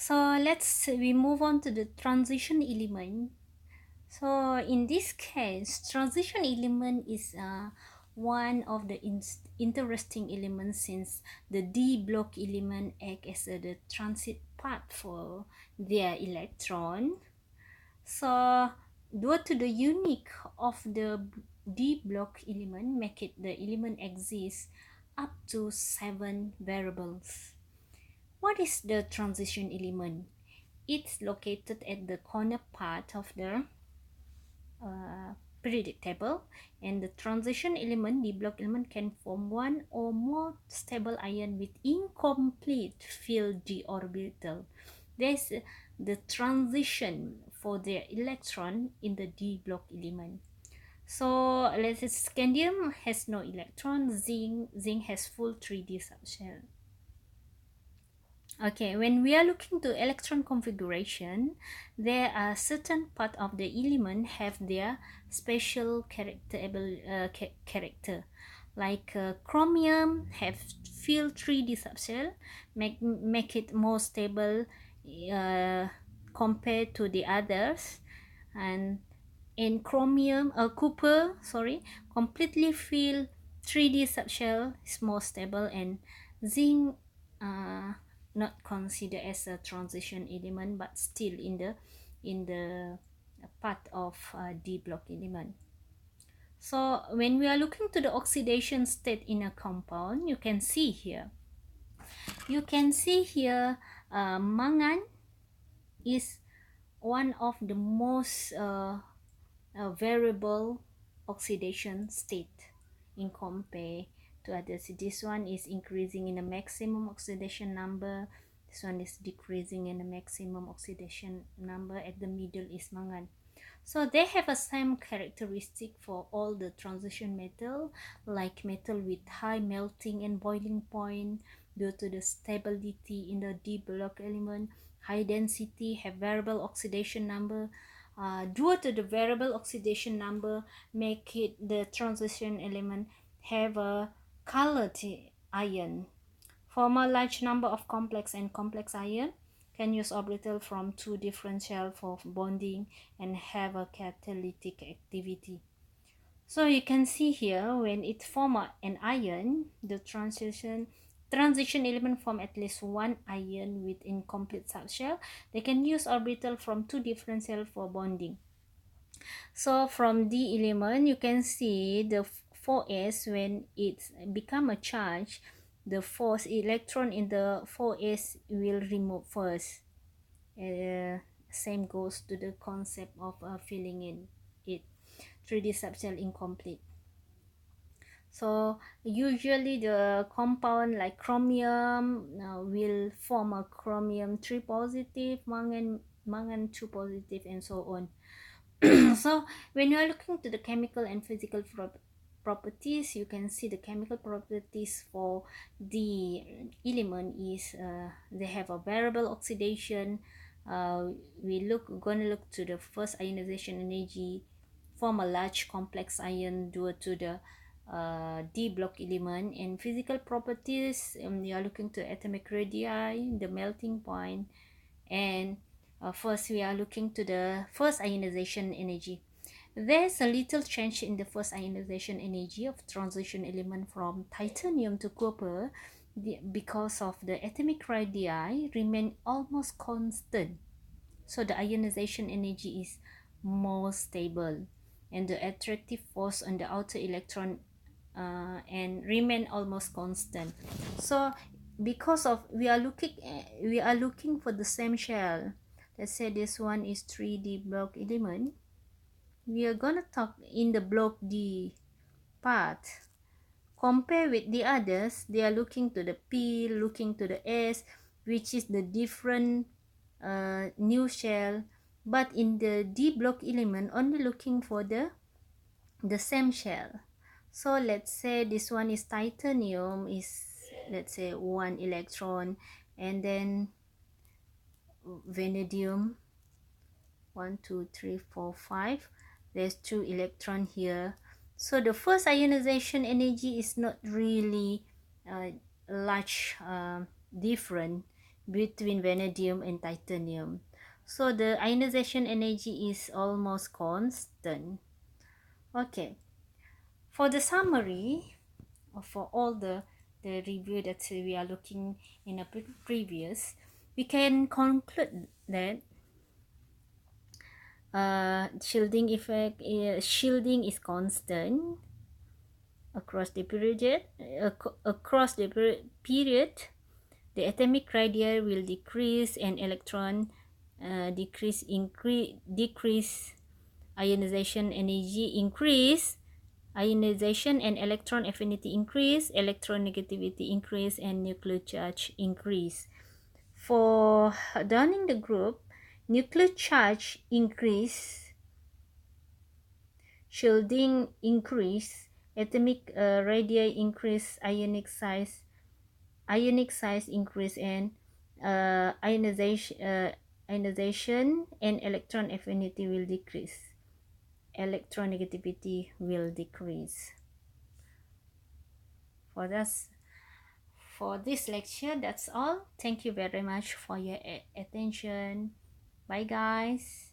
So we move on to the transition element. So in this case, transition element is one of the interesting elements, since the d block element act as the transit path for their electron. So due to the unique of the d block element, make it the element exists up to 7 variables. What is the transition element? It's located at the corner part of the periodic table, and the transition element, the block element, can form one or more stable ion with incomplete filled d orbital. There's the transition for the electron in the d block element. So let's say scandium has no electron, zinc has full 3D subshell. Okay, when we are looking to electron configuration, there are certain part of the element have their special character. Like chromium have field 3D subshell, make it more stable uh, compared to the others. And in chromium, copper, sorry, completely fill 3D subshell is more stable, and zinc not considered as a transition element, but still in the part of d block element. So when we are looking to the oxidation state in a compound, you can see here mangan is one of the most variable oxidation state in compare to others. This one is increasing in the maximum oxidation number, this one is decreasing in the maximum oxidation number. At the middle is mangan. So they have a same characteristic for all the transition metal, like metal with high melting and boiling point due to the stability in the d block element, high density, have variable oxidation number. Due to the variable oxidation number, make it the transition element have a colored ion. Form a large number of complex and complex ion, can use orbital from two different shells for bonding, and have a catalytic activity. So you can see here, when it form an ion, the transition element form at least one ion with incomplete subshell. They can use orbital from two different cells for bonding. So from the element, you can see the 4s, when it become a charge, the force electron in the 4s will remove first. Same goes to the concept of filling in it 3D subshell incomplete. So usually the compound like chromium will form a chromium 3 positive, mangan 2 positive, and so on. So when you are looking to the chemical and physical properties, you can see the chemical properties for the element is they have a variable oxidation. Gonna look to the first ionization energy, form a large complex ion due to the d block element. And physical properties, you are looking to atomic radii, the melting point, and first we are looking to the first ionization energy. There's a little change in the first ionization energy of transition element from titanium to copper because of the atomic radii remain almost constant. So the ionization energy is more stable, and the attractive force on the outer electron and remain almost constant. So because of we are looking for the same shell. Let's say this one is 3D block element. We are gonna talk in the block D part. Compare with the others, they are looking to the P, looking to the S, which is the different new shell. But in the D block element, only looking for the same shell. So let's say this one is titanium, is let's say 1 electron, and then vanadium 1 2 3 4 5, there's 2 electron here. So the first ionization energy is not really large different, between vanadium and titanium. So the ionization energy is almost constant. Okay, for the summary, for all the review that we are looking in a previous, we can conclude that shielding is constant across the period. Across the period, the atomic radii will decrease and electron decrease, ionization energy increase, ionization and electron affinity increase, electronegativity increase, and nuclear charge increase. For Dunning the group, nuclear charge increase, shielding increase, atomic radii increase, ionic size increase, and ionization and electron affinity will decrease. Electronegativity will decrease. For this, for this lecture, that's all. Thank you very much for your attention. Bye guys.